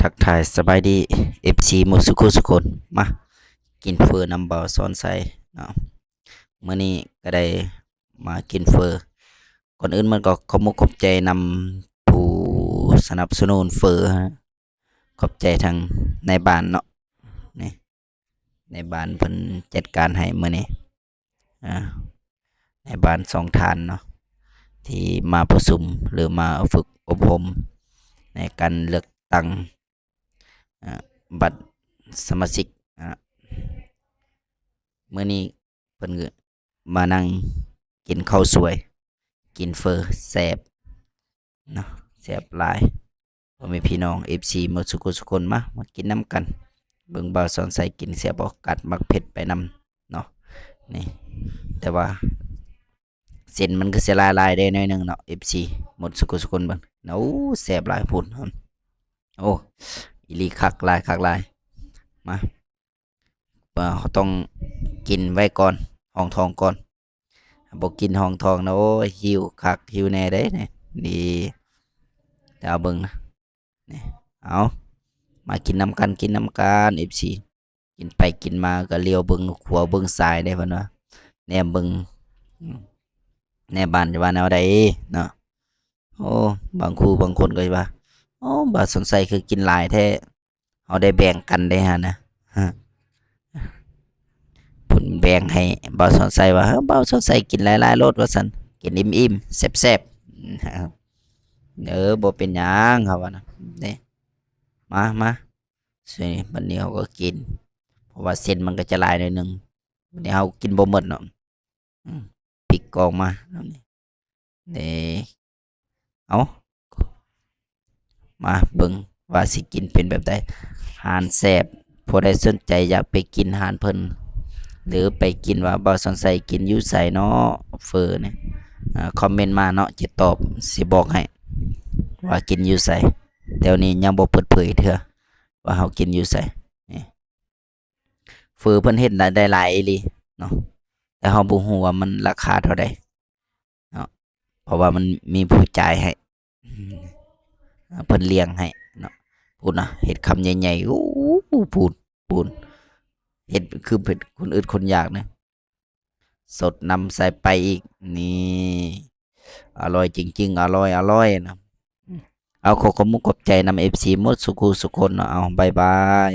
ทักทายสบายดี FC หมดสุคนมากินเฟอนำเบาซ้อนใส่เนาะมื้อนี้ก็ได้มากินเฟอก่อนอื่นมันก็ขอบมุกขอบใจนำผู้สนับสนุนเฟอฮะขอบใจทางในบ้านเนาะนี่ในบ้านเพิ่นจัดการให้มื้อนี้อ่าในบ้านสองท่านเนาะที่มาประชุมหรือมาฝึกอบรมในการเลือกตั้งอ่าบัตรสมาชิกอ่ามื้อนี้เพิ่นก็มานั่งกินข้าวสวยกินเฟอแซ่บเนาะแซ่บหลายพ่อแม่พี่น้อง FC หมดสุคนมากินน้ำกันเบิ่งบ่าวสอนใส่กินแซ่บบ่กัดมักเผ็ดไปนำเนาะนี่แต่ว่าเส้นมันก็สิลายๆได้หน่อยหนึงเนาะ FC หมดสุคนเบิ่งโอ้แซ่บหลายพู้นโอ้อีหลีคักหลายมาเขาต้องกินไว้ก่อนห้องทองก่อนบอกกินห้องทองนะโอ้ยหิวคักหิวแน่เด้เนี่ยนี่แต่เอาเบิ่งนะนี่เอามากินน้ำกัน FC กินไปกินมาก็เลี้ยวเบิ่งขวาเบิ่งซ้ายได้เพิ่นว่าแนมเบิ่งอืมแนบ้านจะว่าแนวใดเนาะโอ้บางคนก็ว่าโอ้บ่าสนใจคือกินหลายแท้เอาได้แบ่งกันได้ฮะนะฮะ เพิ่นแบ่งให้บ่าวสอนใส่ว่าบ่าวสอนใส่กินหลายๆโลดว่าซั่นกินอิ่มๆแซ่บๆนะครับบ่เป็นหยังเขาว่านะนี่มาสิบัดนี้เขาก็กินเพราะว่าเส้นมันก็จะหลายหน่อยหนึ่งบัดนี้เรากินบ่หมดเนาะอืมพริกกองมานี่เอามาเบิ่งว่าสิกินเป็นแบบใดอาหารแซ่บผู้ใดสนใจอยากไปกินอาหารเพิ่น หรือไปกินว่าบ่สนใจกินอยู่ไสเนาะเฟอเนี่ยคอมเมนต์มาเนาะจะตอบสิบอกให้ว่ากินอยู่ไสเดี๋ยวนี้ยังบ่เปิดเผยเถอะว่าเฮากินอยู่ไสนี่เฟอเพิ่นเฮ็ดได้หลายอีหลีเนาะแต่เฮาบ่ฮู้ว่ามันราคาเท่าใดเนาะเพราะว่ามันมีผู้จ่ายให้เพิ่นเลี้ยงให้เนาะพูดนะเฮ็ดคำใหญ่ๆโอ้พูดเฮ็ดคือเผ็ดคนอื่นคนอยากนะสดนำใส่ไปอีกนี่อร่อยจริงๆอร่อยนะเอาขอบคุณขอบใจนำ FC หมดสุขุสุคนเนาะเอาบ๊ายบาย